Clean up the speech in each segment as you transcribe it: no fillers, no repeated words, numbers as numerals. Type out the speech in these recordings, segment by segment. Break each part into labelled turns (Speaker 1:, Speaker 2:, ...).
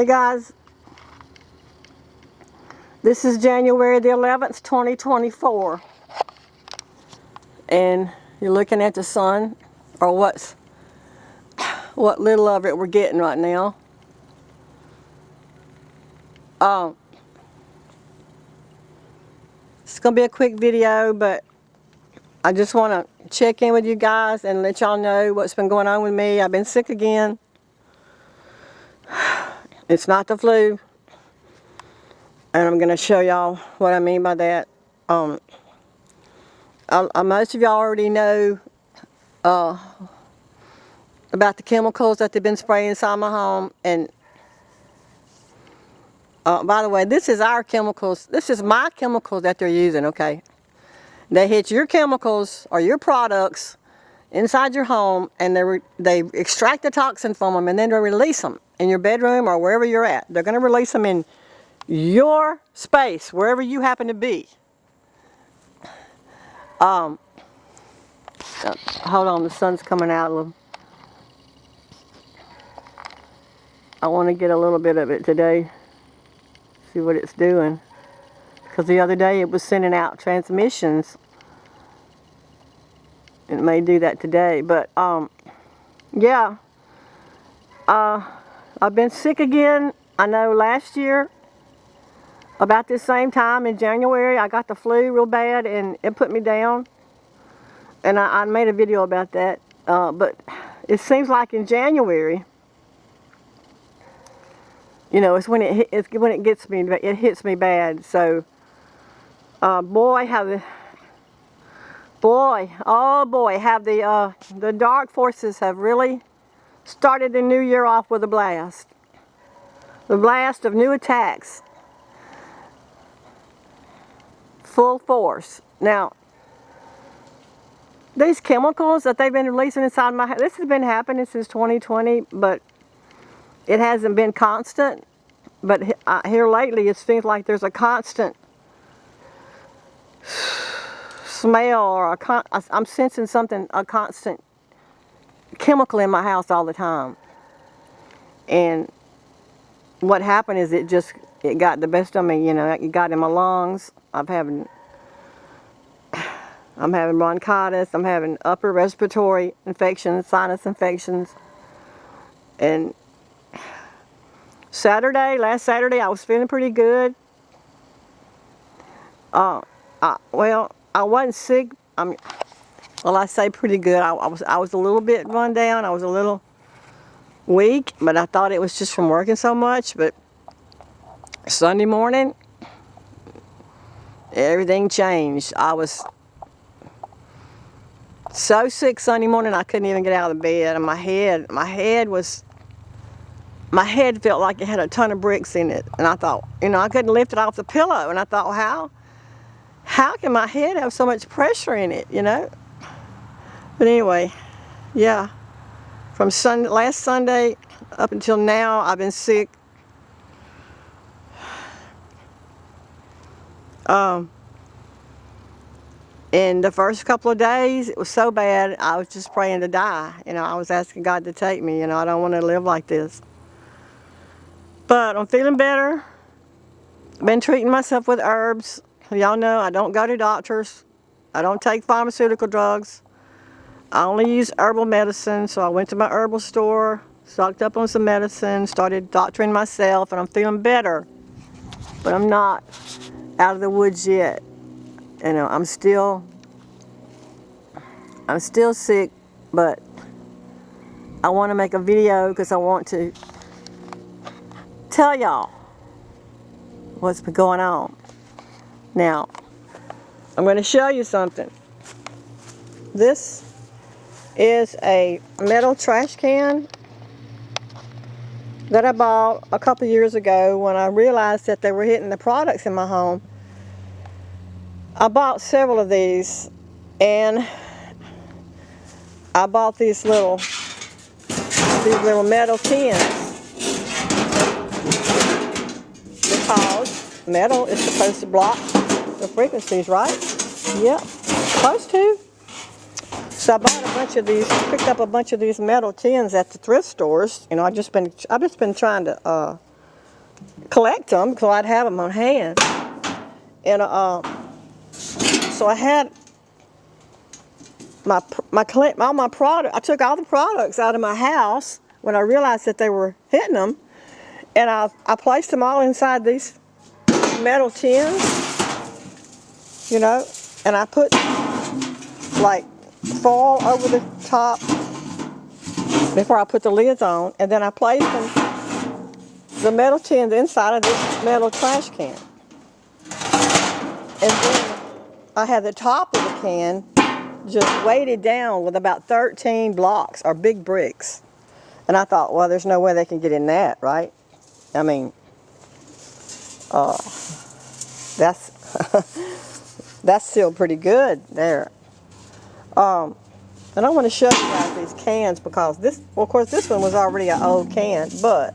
Speaker 1: Hey guys, this is January the 11th, 2024, and you're looking at the sun, or what little of it we're getting right now. It's gonna be a quick video, but I just want to check in with you guys and let y'all know what's been going on with me. I've been sick again. It's not the flu, and I'm gonna show y'all what I mean by that. Most of y'all already know about the chemicals that they've been spraying inside my home. And by the way, this is our chemicals. This is my chemicals that they're using, okay? They hit your chemicals or your products inside your home, and they extract the toxin from them, and then they release them in your bedroom or wherever you're at. They're going to release them in your space, wherever you happen to be. Hold on, the sun's coming out a little. I want to get a little bit of it today, see what it's doing, because the other day it was sending out transmissions. It may do that today, but yeah, I've been sick again. I know last year about this same time in January I got the flu real bad, and it put me down, and I made a video about that, but it seems like in January, you know, it's when it gets me, it hits me bad. So boy, have the dark forces have really started the new year off with a blast. The blast of new attacks. Full force. Now, these chemicals that they've been releasing inside my house, this has been happening since 2020, but it hasn't been constant. But here lately, it seems like there's a constant smell, or I'm sensing something, a constant chemical in my house all the time. And what happened is it got the best of me, you know. It got in my lungs. I'm having bronchitis. I'm having upper respiratory infections, sinus infections. And last Saturday, I was feeling pretty good. Well, I wasn't sick. Well, I say pretty good. I was a little bit run down. I was a little weak, but I thought it was just from working so much. But Sunday morning, everything changed. I was so sick Sunday morning I couldn't even get out of the bed, and my head felt like it had a ton of bricks in it. And I thought, you know, I couldn't lift it off the pillow. And I thought, well, how can my head have so much pressure in it, you know? But anyway, yeah, from last Sunday up until now, I've been sick. In the first couple of days, it was so bad, I was just praying to die. You know, I was asking God to take me. You know, I don't want to live like this. But I'm feeling better. I've been treating myself with herbs. Y'all know I don't go to doctors. I don't take pharmaceutical drugs. I only use herbal medicine. So I went to my herbal store, stocked up on some medicine, started doctoring myself, and I'm feeling better. But I'm not out of the woods yet. You know, I'm still sick, but I want to make a video because I want to tell y'all what's been going on. Now, I'm going to show you something. This is a metal trash can that I bought a couple years ago when I realized that they were hitting the products in my home. I bought several of these, and I bought these little metal tins because metal is supposed to block the frequencies, right? Yep, supposed to. So I bought a bunch of these, picked up a bunch of these metal tins at the thrift stores. You know, I've just been trying to collect them because I'd have them on hand. And so I had all my product. I took all the products out of my house when I realized that they were hitting them, and I placed them all inside these metal tins, you know, and I put like foil over the top before I put the lids on, and then I placed the metal tins inside of this metal trash can. And then I had the top of the can just weighted down with about 13 blocks or big bricks. And I thought, well, there's no way they can get in that, right? I mean, that's that's still pretty good there. And I want to show you guys these cans because this, well, of course, this one was already an old can, but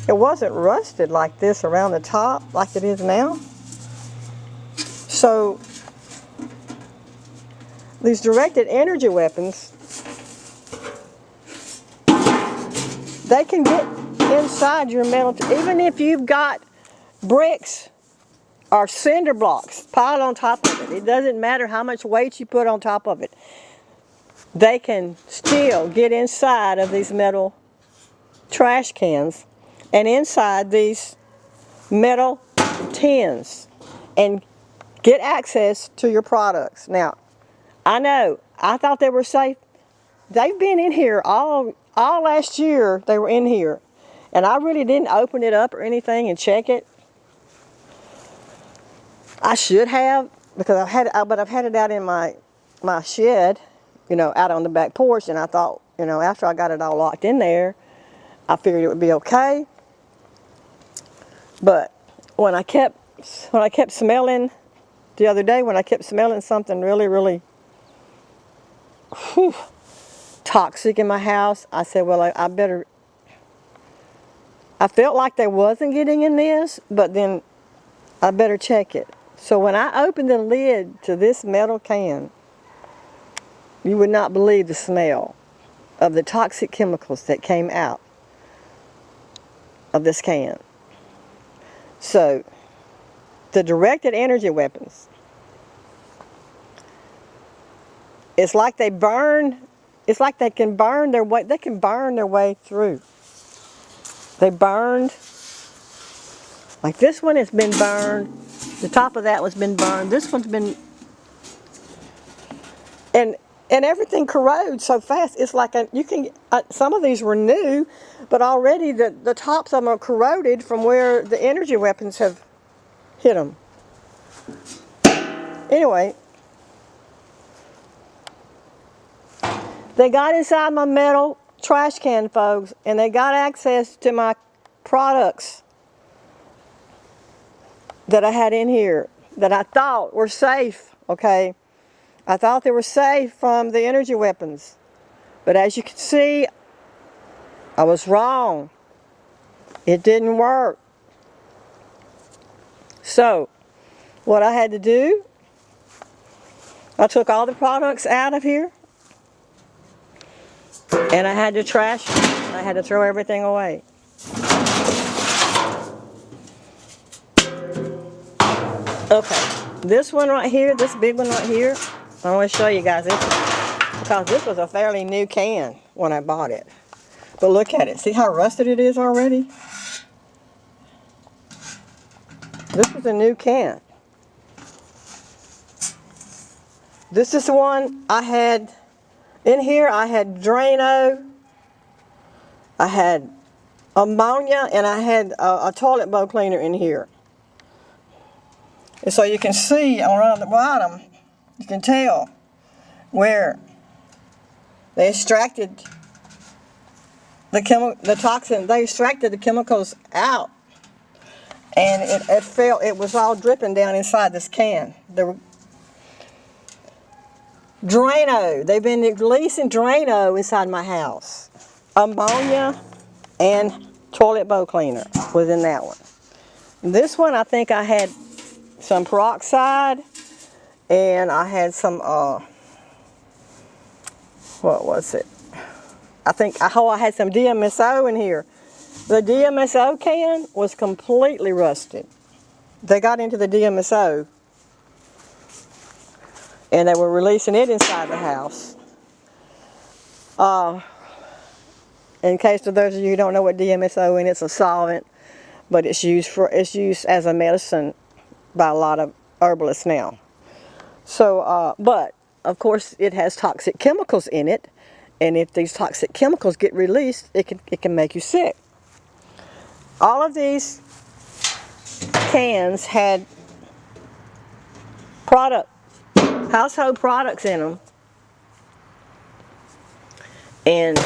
Speaker 1: it wasn't rusted like this around the top like it is now. So these directed energy weapons, they can get inside your metal, even if you've got bricks or cinder blocks piled on top of it. It doesn't matter how much weight you put on top of it. They can still get inside of these metal trash cans and inside these metal tins and get access to your products. Now, I know, I thought they were safe. They've been in here all last year. They were in here, and I really didn't open it up or anything and check it. I should have, because I've had it out in my shed, you know, out on the back porch, and I thought, you know, after I got it all locked in there, I figured it would be okay. But when I kept smelling the other day, when I kept smelling something really, really toxic in my house, I said, well, I better. I felt like they wasn't getting in this, but then I better check it. So when I opened the lid to this metal can, you would not believe the smell of the toxic chemicals that came out of this can. So the directed energy weapons, it's like they burn, it's like they can burn their way through. They burned, like this one has been burned, the top of that one's been burned, this one's been, and everything corrodes so fast. It's like some of these were new, but already the tops of them are corroded from where the energy weapons have hit them. Anyway, they got inside my metal trash can, folks, and they got access to my products that I had in here that I thought were safe, okay? I thought they were safe from the energy weapons. But as you can see, I was wrong. It didn't work. So, what I had to do, I took all the products out of here, and I had to trash them. I had to throw everything away. Okay, this one right here, this big one right here, I want to show you guys this one, because this was a fairly new can when I bought it. But look at it. See how rusted it is already? This is a new can. This is the one I had in here. I had Drano, I had ammonia, and I had a toilet bowl cleaner in here. And so you can see around the bottom, you can tell where they extracted the toxin. They extracted the chemicals out, and it was all dripping down inside this can. Drano, they've been releasing Drano inside my house. Ammonia and toilet bowl cleaner was in that one. This one, I think I had some peroxide, and I had some, what was it? I had some DMSO in here. The DMSO can was completely rusted. They got into the DMSO and they were releasing it inside the house. In case of those of you who don't know what DMSO is, it's a solvent, but it's used as a medicine by a lot of herbalists now. So, but of course, it has toxic chemicals in it, and if these toxic chemicals get released, it can make you sick. All of these cans had household products in them, and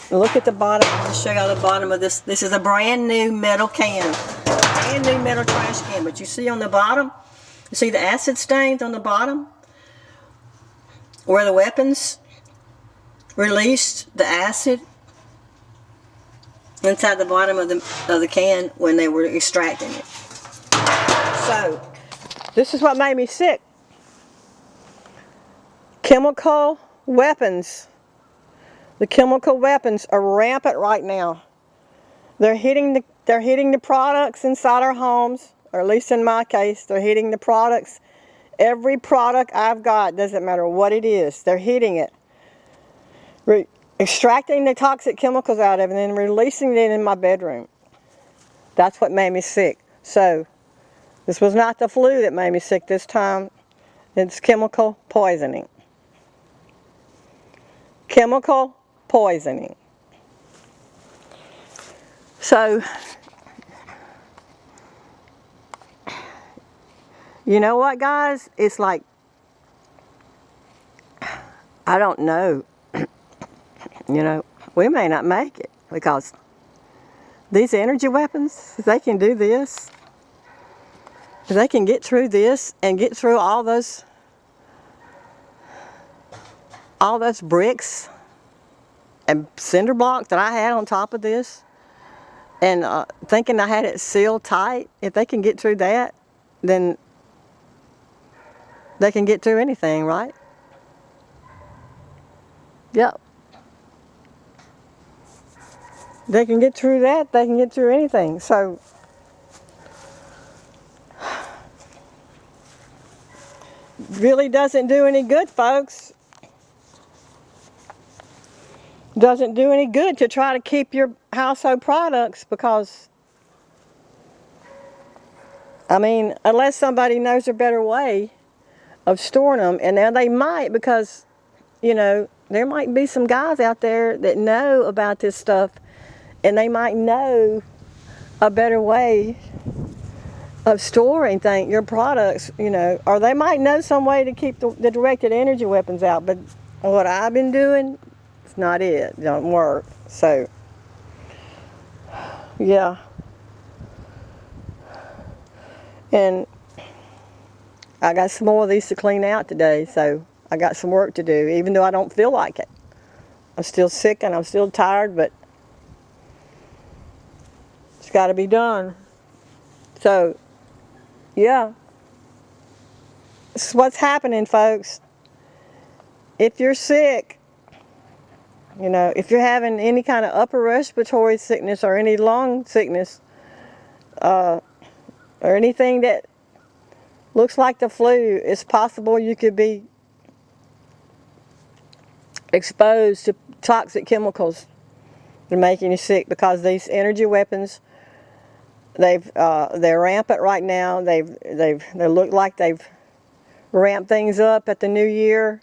Speaker 1: look at the bottom. I'll show you the bottom of this. This is a brand new metal can, brand new metal trash can. But you see on the bottom, you see the acid stains on the bottom, where the weapons released the acid inside the bottom of the can when they were extracting it. So this is what made me sick. Chemical weapons. The chemical weapons are rampant right now. They're hitting the products inside our homes, or at least in my case, they're hitting the products. Every product I've got, doesn't matter what it is, they're hitting it. Extracting the toxic chemicals out of it and then releasing it in my bedroom. That's what made me sick. So, this was not the flu that made me sick this time. It's chemical poisoning. Chemical poisoning. So, you know what, guys? It's like, I don't know. You know, we may not make it because these energy weapons, if they can do this, if they can get through this and get through all those bricks and cinder block that I had on top of this, and thinking I had it sealed tight, if they can get through that, then they can get through anything, right? Yep. They can get through that, they can get through anything. So, really doesn't do any good, folks. Doesn't do any good to try to keep your household products because, I mean, unless somebody knows a better way of storing them, and now they might, because, you know, there might be some guys out there that know about this stuff, and they might know a better way of storing your products, you know, or they might know some way to keep the directed energy weapons out. But what I've been doing, it's not it. It don't work. So, yeah. And I got some more of these to clean out today, so I got some work to do, even though I don't feel like it. I'm still sick and I'm still tired, but it's got to be done. So, yeah. This is what's happening, folks. If you're sick, you know, if you're having any kind of upper respiratory sickness or any lung sickness, or anything that looks like the flu, it's possible you could be exposed to toxic chemicals that are making you sick, because these energy weapons, they're rampant right now. They look like they've ramped things up at the new year,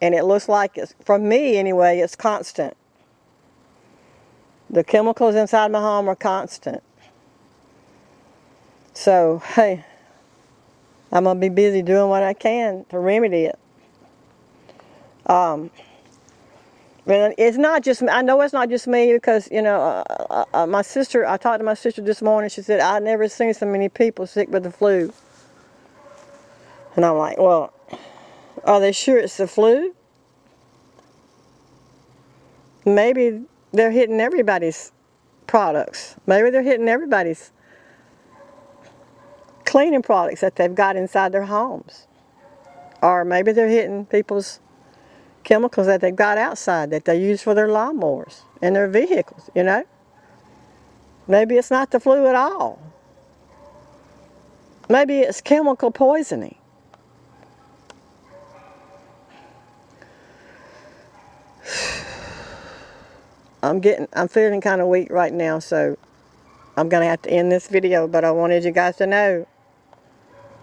Speaker 1: and it looks like, from me anyway, it's constant. The chemicals inside my home are constant. So, hey, I'm going to be busy doing what I can to remedy it. It's not just, I know it's not just me, because, you know, my sister, I talked to my sister this morning. She said, I've never seen so many people sick with the flu. And I'm like, well, are they sure it's the flu? Maybe they're hitting everybody's products. Maybe they're hitting everybody's cleaning products that they've got inside their homes. Or maybe they're hitting people's chemicals that they've got outside that they use for their lawnmowers and their vehicles, you know. Maybe it's not the flu at all. Maybe it's chemical poisoning. I'm feeling kind of weak right now, so I'm going to have to end this video, but I wanted you guys to know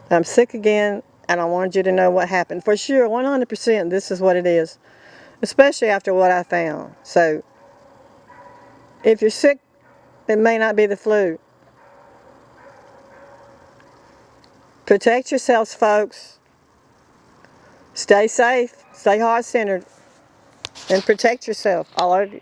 Speaker 1: I'm sick again, and I wanted you to know what happened. For sure, 100%, this is what it is, especially after what I found. So, if you're sick, it may not be the flu. Protect yourselves, folks. Stay safe, stay heart-centered, and protect yourself, all of you.